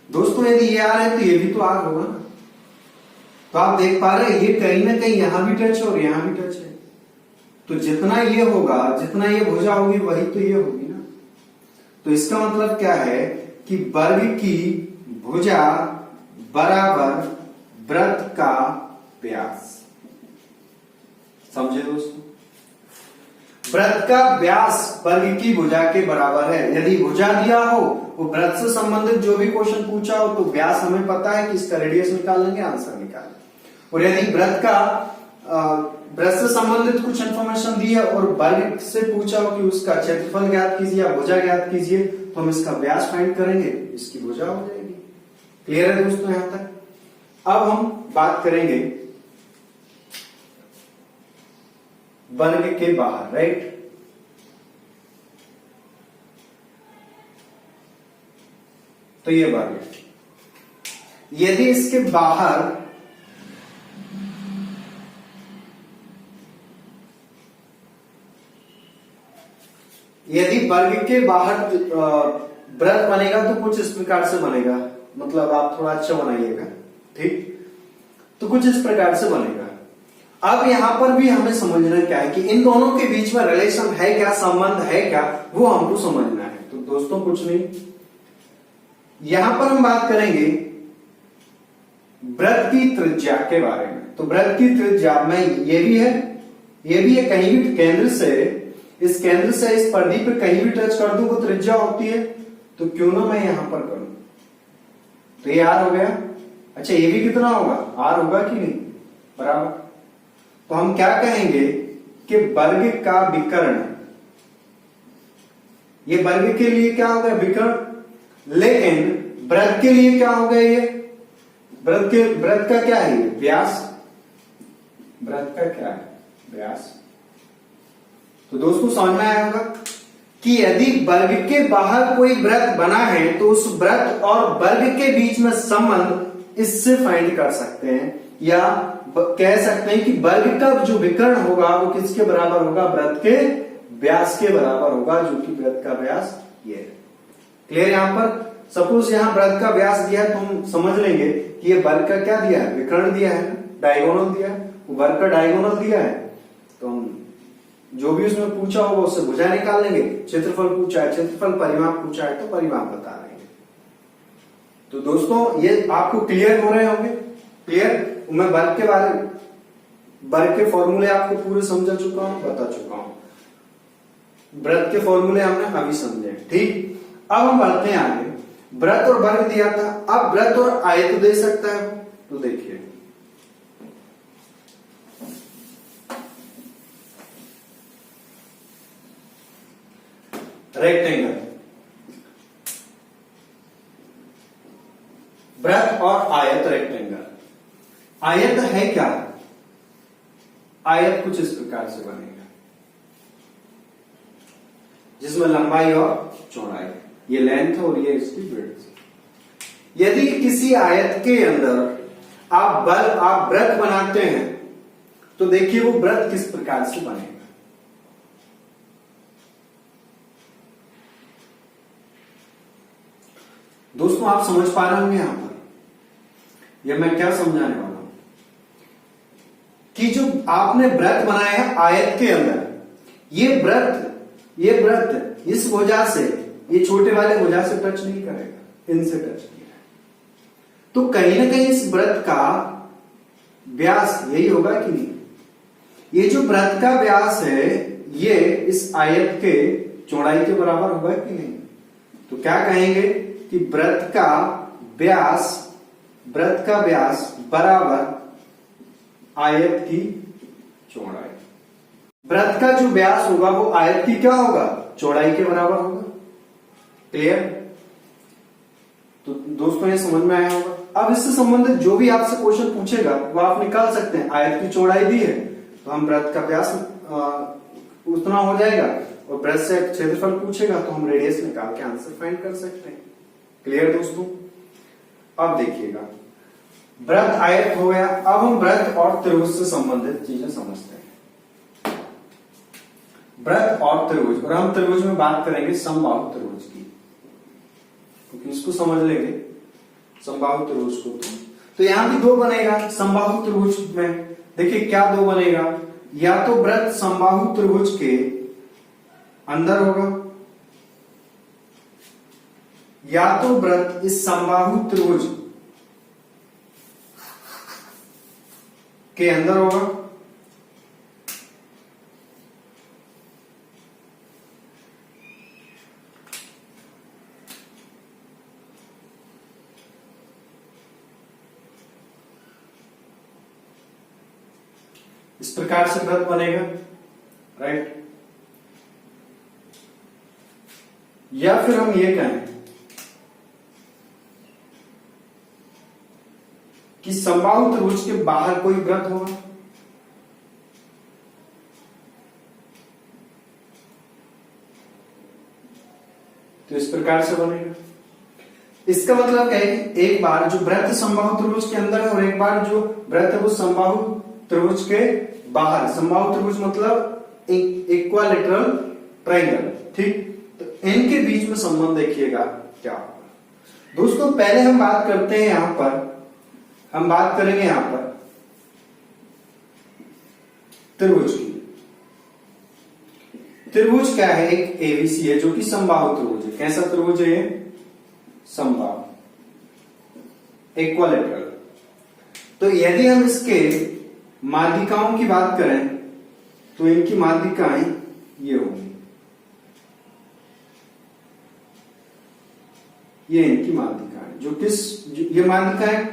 दोस्तों यदि ये आर है तो ये भी तो आर होगा ना। तो आप देख पा रहे हैं ये कहीं ना कहीं यहां भी टच है और यहां भी टच है, तो जितना ये होगा, जितना ये भुजा होगी वही तो ये होगी ना। तो इसका मतलब क्या है कि वर्ग की भुजा बराबर वृत्त का व्यास। समझे दोस्तों? वृत्त का व्यास वर्ग की भुजा के बराबर है। यदि भुजा दिया हो, वो वृत्त से संबंधित जो भी क्वेश्चन पूछा हो, तो व्यास हमें पता है कि इसका रेडियस निकाल लेंगे, आंसर निकाल लेंगे। और यदि वृत्त से संबंधित कुछ इंफॉर्मेशन दी है और वर्ग से पूछा हो कि उसका क्षेत्रफल ज्ञात कीजिए या भुजा ज्ञात कीजिए, तो हम इसका व्यास फाइंड करेंगे, इसकी भुजा हो जाएगी। क्लियर है दोस्तों यहां तक? अब हम बात करेंगे वर्ग के बाहर, राइट? तो ये वर्ग, यदि इसके बाहर यदि वर्ग के बाहर वृत्त बनेगा तो कुछ इस प्रकार से बनेगा, मतलब आप थोड़ा अच्छा बनाइएगा, ठीक? तो कुछ इस प्रकार से बनेगा। अब यहां पर भी हमें समझना क्या है कि इन दोनों के बीच में रिलेशन है क्या, संबंध है क्या, वो हमको समझना है। तो दोस्तों कुछ नहीं, यहां पर हम बात करेंगे वृत्त की त्रिज्या के बारे में। तो वृत्त की त्रिज्या में ये भी है, ये भी है, कहीं भी केंद्र से, इस केंद्र से इस परिधि पर कहीं भी टच कर दूं वो त्रिज्या होती है, तो क्यों ना मैं यहां पर करूं। तो ये आर हो गया। अच्छा ये भी कितना होगा, आर होगा कि नहीं, बराबर। तो हम क्या कहेंगे कि वर्ग का विकर्ण, ये वर्ग के लिए क्या हो गया, विकर्ण। लेकिन वृत्त के लिए क्या हो गया, ये वृत्त का क्या है, व्यास। वृत्त का क्या है, व्यास। तो दोस्तों समझ में आया होगा कि यदि वर्ग के बाहर कोई वृत्त बना है तो उस वृत्त और वर्ग के बीच में संबंध इससे फाइंड कर सकते हैं, या कह सकते हैं कि वर्ग का जो विकर्ण होगा वो किसके बराबर होगा, वृत्त के व्यास के बराबर होगा, जो कि वृत्त का व्यास ये है। क्लियर? यहाँ पर सपोज यहाँ वृत्त का व्यास दिया है तो हम समझ लेंगे कि ये वर्ग का क्या दिया है, विकर्ण दिया है, डायगोनल दिया है, वर्ग का डायगोनल दिया है, तो हम जो भी उसमें पूछा होगा उससे भुजा निकाल लेंगे। क्षेत्रफल पूछा है, क्षेत्रफल, परिमाप पूछा है तो परिमाप बता देंगे। तो दोस्तों ये आपको क्लियर हो रहे होंगे? क्लियर? मैं वर्ग के बारे में, वर्ग के फॉर्मूले आपको पूरे समझा चुका हूं, बता चुका हूं। वृत्त के फॉर्मूले हमने अभी समझे, ठीक। अब हम बढ़ते हैं आगे। वृत्त और वर्ग दिया था, अब वृत्त और आयत दे सकता है, तो देखिए रेक्टेंगल, वृत्त और आयत, रेक्टेंगल। आयत है क्या? आयत कुछ इस प्रकार से बनेगा जिसमें लंबाई और चौड़ाई, ये लेंथ और ये इसकी विड्थ। यदि किसी आयत के अंदर आप वृत्त बनाते हैं तो देखिए वो वृत्त किस प्रकार से बनेगा। दोस्तों आप समझ पा रहे होंगे यहां पर यह मैं क्या समझाने वाला हूं कि जो आपने वृत्त बनाया है आयत के अंदर, ये वृत्त इस भुजा से, ये छोटे वाले भुजा से टच नहीं करेगा, इनसे टच नहीं है, तो कहीं ना कहीं इस वृत्त का व्यास यही होगा कि नहीं? ये जो वृत्त का व्यास है ये इस आयत के चौड़ाई के बराबर होगा कि नहीं? तो क्या कहेंगे कि वृत्त का व्यास बराबर आयत की चौड़ाई। वृत्त का जो व्यास होगा वो आयत की क्या होगा? चौड़ाई के बराबर होगा। क्लियर? तो दोस्तों ये समझ में आया होगा। अब इससे संबंधित जो भी आपसे क्वेश्चन पूछेगा वो आप निकाल सकते हैं। आयत की चौड़ाई दी है तो हम वृत्त का व्यास उतना हो जाएगा, और वृत्त से क्षेत्रफल पूछेगा तो हम रेडियस निकाल के आंसर फाइंड कर सकते हैं। क्लियर दोस्तों? अब देखिएगा, वृत्त आयत हो गया। अब हम वृत्त और त्रिभुज से संबंधित चीजें समझते हैं। वृत्त और त्रिभुज, और हम त्रिभुज में बात करेंगे समबाहु त्रिभुज की, क्योंकि इसको समझ लेंगे समबाहु त्रिभुज को। तो यहां भी दो बनेगा समबाहु त्रिभुज में। देखिए क्या दो बनेगा, या तो वृत्त समबाहु त्रिभुज के अंदर होगा, या तो वृत्त इस समबाहु त्रिभुज के अंदर होगा, इस प्रकार से वृत्त बनेगा, राइट। या फिर हम ये कहें कि समबाहु त्रिभुज के बाहर कोई वृत्त होगा, तो इस प्रकार से बनेगा। इसका मतलब क्या है कि एक बार जो वृत्त समबाहु त्रिभुज के अंदर है और एक बार जो वृत्त है वो समबाहु त्रिभुज के बाहर। समबाहु त्रिभुज मतलब इक्वालेटरल ट्रायंगल, ठीक। तो इनके बीच में संबंध देखिएगा क्या होगा। दोस्तों पहले हम बात करते हैं, यहां पर हम बात करेंगे यहां पर त्रिभुज की। त्रिभुज क्या है? एक एबीसी है जो कि समबाहु त्रिभुज है। कैसा त्रिभुज है ये? समबाहु, इक्वालेटरल। तो यदि हम इसके माध्यिकाओं की बात करें तो इनकी माध्यिकाएं ये होंगी, ये इनकी माध्यिकाएं जो ये माध्यिकाएं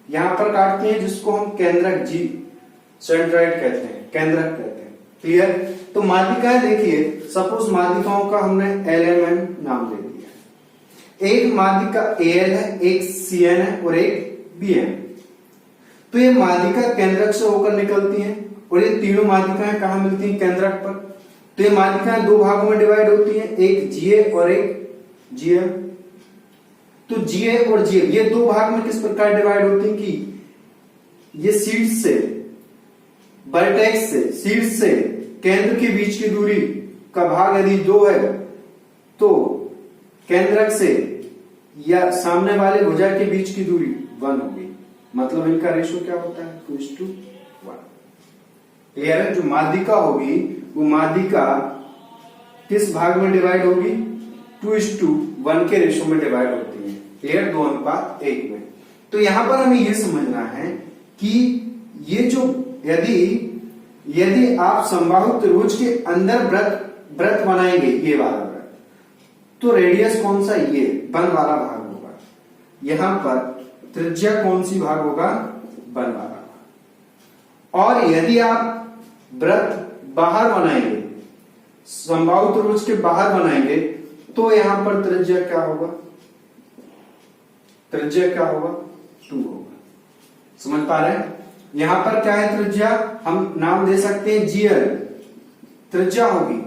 यहां पर काटती हैं, जिसको हम केंद्रक जी सेंट्रॉइड कहते हैं, केंद्रक कहते हैं। क्लियर? तो माध्यिकाएं देखिए, सपोज माध्यिकाओं का हमने LMN नाम दे दिया। एक माध्यिका AL है, एक CN है और एक BN। तो ये माध्यिका केंद्रक से होकर निकलती हैं, और ये तीनों माध्यिकाएं कहां मिलती हैं? केंद्रक पर। तो ये माध्यिकाएं दो भागों में डिवाइड होती हैं, एक GA और एक GM। तो GA और GM ये दो भाग में किस प्रकार डिवाइड होती हैं कि ये शीर्ष से, वर्टेक्स से, शीर्ष से केंद्र के बीच की दूरी का भाग यदि 2 है तो केंद्रक से या सामने वाले भुजा के बीच की दूरी 1 होगी, मतलब इनका रेशो क्या होता है 2:1। क्लियर है? जो माध्यिका होगी वो माध्यिका किस भाग में डिवाइड होगी 2:1 के रेशो में डिवाइड होती है। क्लियर? 2:1 में। तो यहां पर हमें यह समझना है कि ये जो यदि आप समबाहु त्रिभुज के अंदर वृत्त बनाएंगे, ये वाला वृत्त, तो रेडियस कौन सा, ये बन वाला भाग होगा। यहां पर त्रिज्या कौन सी भाग होगा, बन वाला भाग। और यदि आप वृत्त बाहर बनाएंगे, समबाहु त्रिभुज के बाहर बनाएंगे, तो यहां पर त्रिज्या क्या होगा, त्रिज्या क्या होगा 2 होगा। समझ पा रहे हैं? यहां पर क्या है त्रिज्या, हम नाम दे सकते हैं GL, त्रिज्या होगी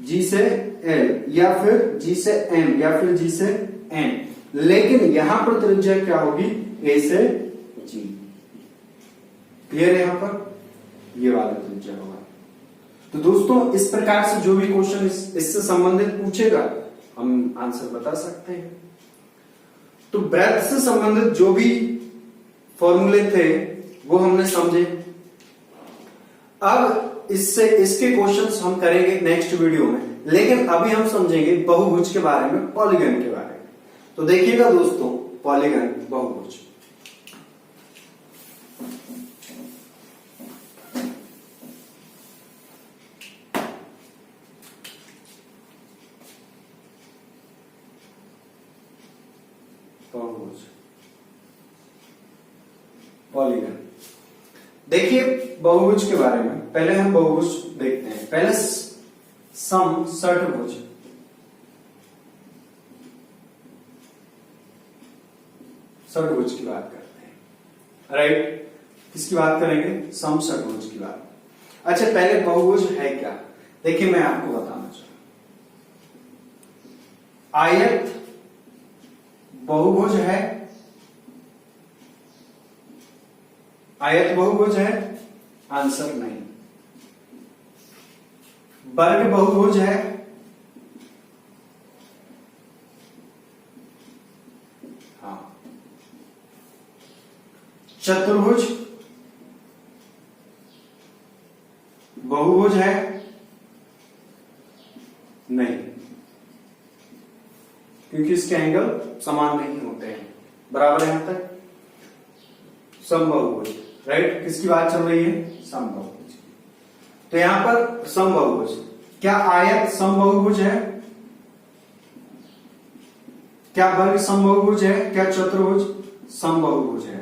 G से L या फिर G से M या फिर G से N, लेकिन यहां पर त्रिज्या क्या होगी A से G। क्लियर है? यहां पर ये वाला त्रिज्या होगा। तो दोस्तों इस प्रकार से जो भी क्वेश्चन इससे संबंधित पूछेगा हम आंसर बता सकते हैं। तो वृत्त से संबंधित जो भी फॉर्मूले थे वो हमने समझे। अब इसके क्वेश्चंस हम करेंगे नेक्स्ट वीडियो में, लेकिन अभी हम समझेंगे बहुभुज के बारे में, पॉलीगन के बारे में। तो देखिएगा दोस्तों, पॉलीगन, बहुभुज। बहुभुज, पॉलीगन। देखिए बहुभुज के बारे में पहले हम बहुभुज देखते हैं। पहले सम षटभुज, षटभुज की बात करते हैं, राइट? किसकी बात करेंगे, सम षटभुज की बात। अच्छा पहले बहुभुज है क्या, देखिए मैं आपको बताना चाहूंगा। आयत बहुभुज है, आयत बहुभुज है, आंसर नहीं। वर्ग बहुभुज है, हाँ। चतुर्भुज बहुभुज है, नहीं, क्योंकि इसके एंगल समान नहीं होते हैं। बराबर यहां तक। समबाहुभुज, राइट? किसकी बात चल रही है, समबाहुभुज। तो यहां पर समबाहुभुज, क्या आयत समबाहुभुज है, क्या वर्ग समबाहुभुज है, क्या चतुर्भुज समबाहुभुज है?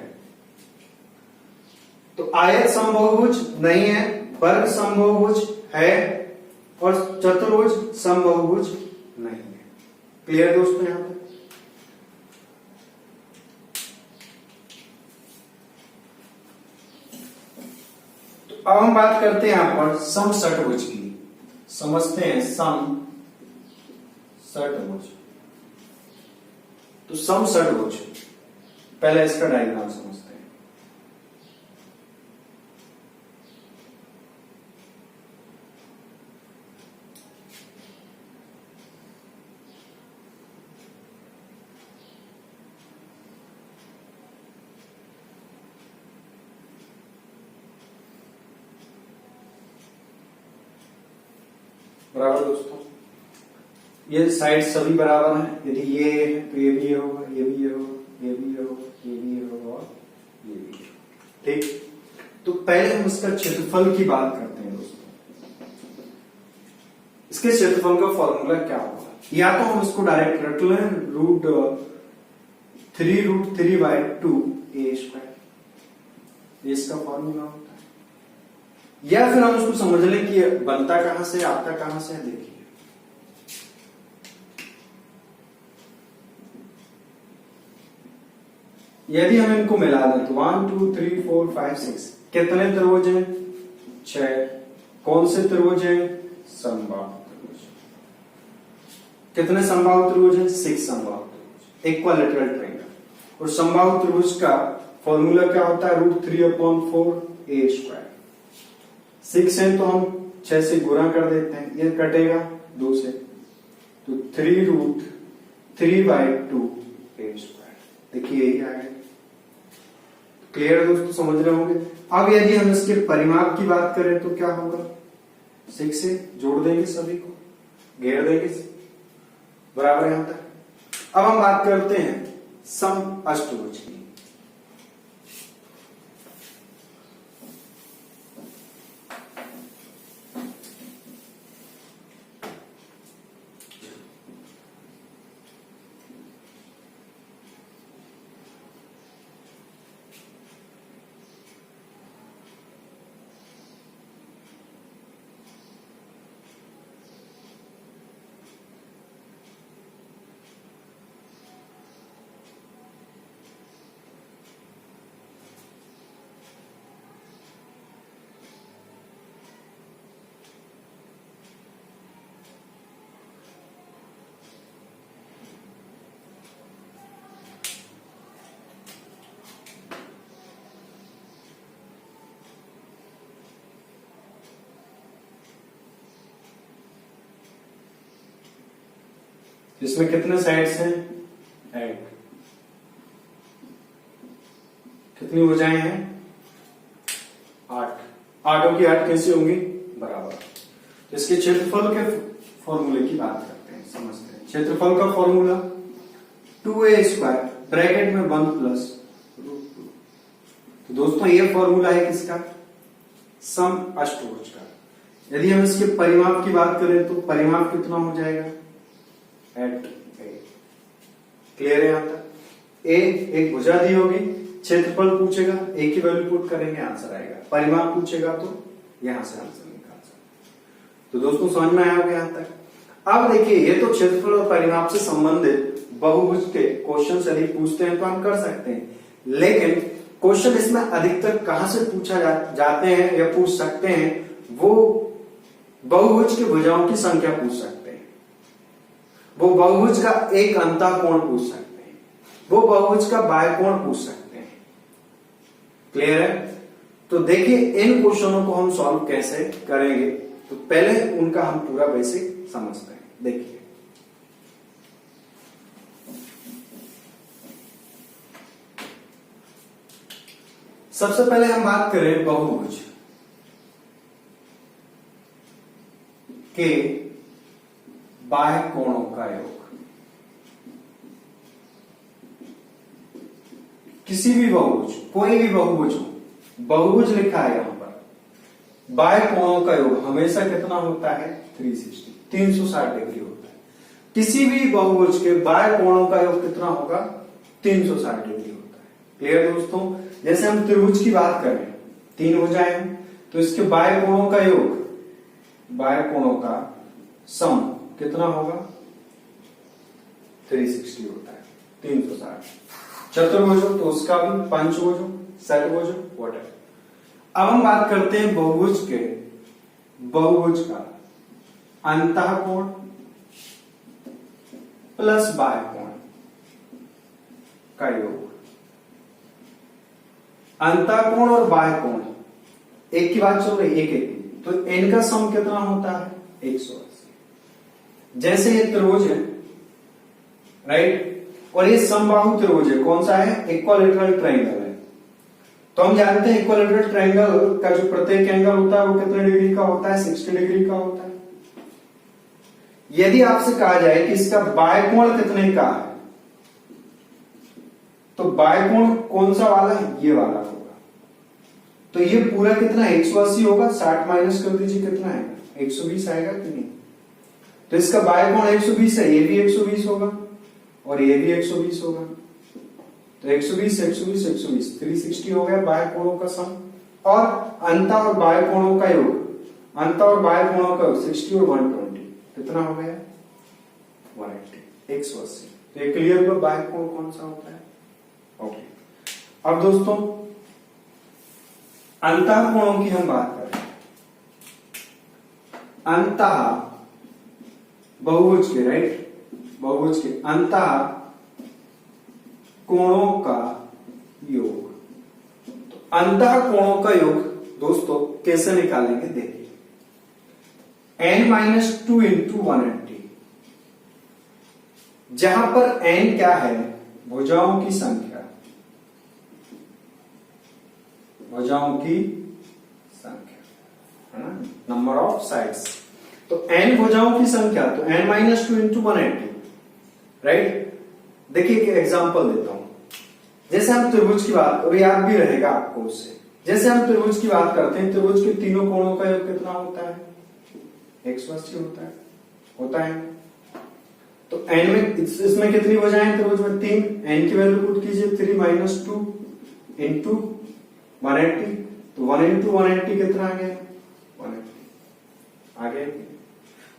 तो आयत समबाहुभुज नहीं है, वर्ग समबाहुभुज है और चतुर्भुज समबाहुभुज नहीं है। क्लियर दोस्तों? यहां पर अब हम बात करते हैं यहां पर सम षटभुज की। समझते हैं सम षटभुज। तो सम षटभुज, पहले इसका डायग्राम समझते हैं। बराबर दोस्तों, ये साइड सभी बराबर हैं। यदि ये है तो ये भी ये होगा, ये भी ये होगा, ये भी ये होगा, ये भी ये होगा और ये भी। ठीक, तो पहले हम इसका क्षेत्रफल की बात करते हैं दोस्तों। इसके क्षेत्रफल का फॉर्मूला क्या होगा, या तो हम इसको डायरेक्ट रख लें, √3√3/2a², इसका फॉर्मूला होता है। या फिर हम उसको समझ लें कि बनता कहां से, आता कहां से। देखिए यदि हम इनको मिला दें तो 1 2 3 4 5 6 कितने त्रिभुज हैं, 6। कौन से त्रिभुज हैं, समबाहु त्रिभुज। कितने समबाहु त्रिभुज हैं, 6 समबाहु त्रिभुज, इक्विलैटरल ट्रायंगल। और समबाहु त्रिभुज का फॉर्मूला क्या होता है, √3/4a²। 6 है तो हम 6 से गुणा कर देते हैं, ये कटेगा 2 से, तो 3/2a²। देखिए यही आ गया। क्लियर दोस्तों, समझ रहे होंगे। अब यदि हम इसके परिमाप की बात करें तो क्या होगा, 6 से जोड़ देंगे, सभी को घेर देंगे बराबर यहां तक। अब हम बात करते हैं सम अष्टभुज की। इसमें कितने साइड्स हैं, 8। कितनी भुजाएं हैं, 8। 8 की 8 कैसी होंगी, बराबर। इसके क्षेत्रफल के फॉर्मूले की बात करते हैं, समझते हैं। क्षेत्रफल का फॉर्मूला 2a² ब्रैकेट में 1 प्लस √2। तो दोस्तों ये फॉर्मूला है किसका, सम अष्टभुज का। यदि हम इसके परिमाप की बात करें तो परिमाप कितना हो जाएगा, 8। क्लियर है यहां तक। ए एक भुजा दी होगी, क्षेत्रफल पूछेगा, ए की वैल्यू पुट करेंगे, आंसर आएगा। परिमाप पूछेगा तो यहां से आंसर निकाल सकते। तो दोस्तों समझ में आया होगा यहां तक। अब देखिए ये तो क्षेत्रफल और परिमाप से संबंधित बहुभुज के क्वेश्चन यदि पूछते हैं तो हम कर सकते हैं, लेकिन क्वेश्चन इसमें अधिकतर कहां से पूछा जाते हैं या पूछ सकते हैं, वो बहुभुज की भुजाओं की संख्या पूछ सकते हैं, वो बहुभुज का एक अंतःकोण पूछ सकते हैं, वो बहुभुज का बाह्यकोण पूछ सकते हैं। क्लियर है। तो देखिए इन क्वेश्चनों को हम सॉल्व कैसे करेंगे, तो पहले उनका हम पूरा बेसिक समझते हैं। देखिए सबसे पहले हम बात करें बहुभुज के बाह्य कोणों का योग। किसी भी बहुभुज, कोई भी बहुभुज हो, बहुभुज लिखा है यहां पर, बाह्य कोणों का योग हमेशा कितना होता है, 360 डिग्री होता है। किसी भी बहुभुज के बाह्य कोणों का योग कितना होगा, 360 डिग्री होता है। क्लियर दोस्तों। जैसे हम त्रिभुज की बात करें, 3 भुजाएं हैं, तो इसके बाह्य कोणों का योग, बाह्य कोणों का सम कितना होगा, 360 होता है, 360। चतुर्भुज हो तो उसका भी, पंचभुज हो, षटभुज हो, व्हाटएवर। अब हम बात करते हैं बहुभुज के, बहुभुज का अंतःकोण प्लस बाह्य कोण का योग। अंतःकोण और बाह्य कोण एक की बात चल रही, एक एक, तो इनका सम कितना होता है, 180। जैसे ये त्रिभुज है, राइट, और ये समबाहु त्रिभुज है, कौन सा है, इक्विलैटरल ट्रायंगल है। तो हम जानते हैं इक्विलैटरल ट्रायंगल का जो प्रत्येक एंगल होता है वो कितने डिग्री का होता है, 60 डिग्री का होता है। यदि आपसे कहा जाए कि इसका बाह्य कोण कितने का है, तो बाह्य कोण कौन सा वाला है, ये वाला होगा। तो ये पूरा कितना, 180 होगा, 60 माइनस कर दीजिए, कितना है, 120 आएगा कि नहीं। तो इसका बाह्य कोण 120 है, ये भी 120 होगा और ये भी 120 होगा। तो 120 120 120 360 हो गया बाह्य कोणों का सम। और अंत और बाह्य कोणों का योग, अंत और बाह्य कोणों का योग 60 और 120 कितना हो गया, 180, 180। तो ये क्लियर हुआ बाह्य कोण कौन सा होता है। ओके, अब दोस्तों अंतः कोणों की हम बात करें। अंतः बहुभुज के, राइट, बहुभुज के अंतः कोणों का योग। तो अंतः कोणों का योग दोस्तों कैसे निकालेंगे, देखिए, n-2 × 180। जहां पर n क्या है, भुजाओं की संख्या, भुजाओं की संख्या है ना, नंबर ऑफ साइड्स। तो n भुजाओं की संख्या, तो n-2 इंटू 180, राइट। देखिए एक एग्जांपल देता हूं। जैसे हम त्रिभुज की बात, और याद भी रहेगा आपको उससे, जैसे हम त्रिभुज की बात करते हैं, त्रिभुज के तीनों कोणों का योग कितना होता है, 180 होता है। तो n में इसमें कितनी भुजाएं त्रिभुज में, 3, n की वैल्यू पुट कीजिए, 3 - 2 इंटू 180, तो 1 इंटू 180 कितना आ गया, 180 आ गया।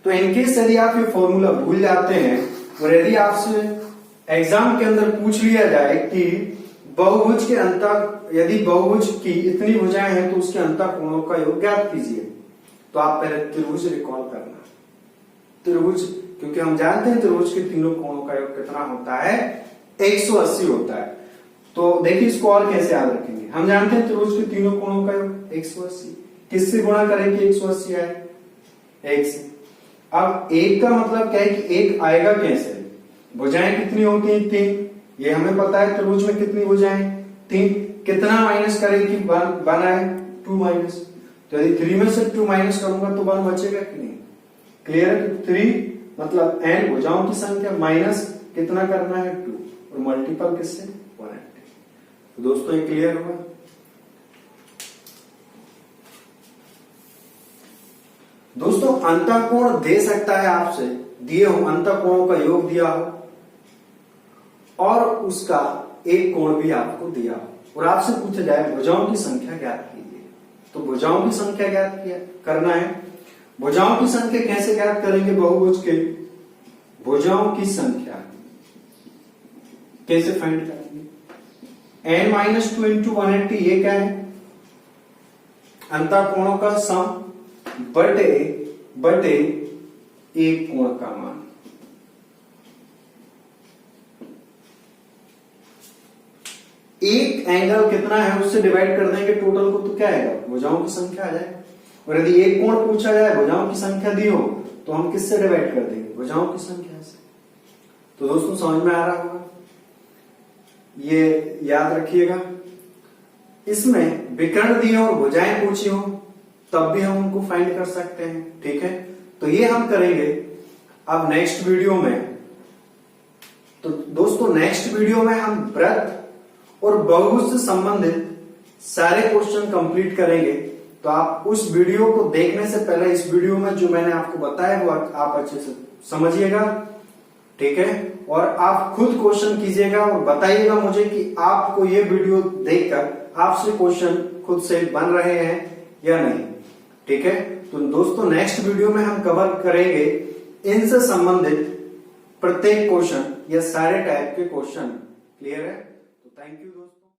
तो इनकेस यदि आप ये फॉर्मूला भूल जाते हैं, और यदि आपसे एग्जाम के अंदर पूछ लिया जाए कि बहुभुज के अंतर, यदि बहुभुज की इतनी भुजाएं हैं तो उसके अंतर कोणों का योग ज्ञात कीजिए, तो आप पहले त्रिभुज रिकॉल करना, त्रिभुज, क्योंकि हम जानते हैं त्रिभुज के तीनों कोणों का योग कितना होता है, 180 होता है। तो देखिए इसको और कैसे याद रखेंगे, हम जानते हैं त्रिभुज के तीनों कोणों का योग 180, किससे गुणा करें कि 180 आए, 1 से। अब 1 का मतलब क्या है कि 1 आएगा कैसे, भुजाएं कितनी होती हैं, 3, ये हमें पता है त्रिभुज में कितनी भुजाएं, 3, कितना माइनस करें कि 1 आए, 2 माइनस, तो यदि 3 में से 2 माइनस करूंगा तो 1 बचेगा कि नहीं, क्लियर है। 3 मतलब n भुजाओं की संख्या माइनस कितना करना है, 2, और मल्टीपल किससे, 180। तो दोस्तों ये क्लियर हुआ। दोस्तों अंतःकोण दे सकता है आपसे, दिए हो अंतःकोणों का योग दिया हो, और उसका एक कोण भी आपको दिया हो, और आपसे पूछा जाए भुजाओं की संख्या ज्ञात कीजिए, तो भुजाओं की संख्या ज्ञात करना है। भुजाओं की संख्या कैसे ज्ञात करेंगे, बहुभुज के भुजाओं की संख्या कैसे फाइंड करेंगे, n-2 इंटू 180, ये क्या है, अंतःकोणों का सम बटे एक कोण का मान। एक एंगल कितना है उससे डिवाइड कर देंगे टोटल को, तो क्या आएगा, भुजाओं की संख्या आ जाएगा। और यदि एक कोण पूछा जाए, भुजाओं की संख्या दी हो, तो हम किससे डिवाइड कर देंगे, भुजाओं की संख्या से। तो दोस्तों समझ में आ रहा होगा, ये याद रखिएगा। इसमें विकर्ण दिए और भुजाएं पूछी हो तब भी हम उनको फाइंड कर सकते हैं, ठीक है। तो ये हम करेंगे अब नेक्स्ट वीडियो में। तो दोस्तों नेक्स्ट वीडियो में हम वृत्त और बहुभुज से संबंधित सारे क्वेश्चन कंप्लीट करेंगे। तो आप उस वीडियो को देखने से पहले इस वीडियो में जो मैंने आपको बताया वो आप अच्छे से समझिएगा, ठीक है। और आप खुद क्वेश्चन कीजिएगा और बताइएगा मुझे कि आपको ये वीडियो देखकर आपसे क्वेश्चन खुद से बन रहे हैं या नहीं, ठीक है। तो दोस्तों नेक्स्ट वीडियो में हम कवर करेंगे इनसे संबंधित प्रत्येक क्वेश्चन या सारे टाइप के क्वेश्चन, क्लियर है। तो थैंक यू।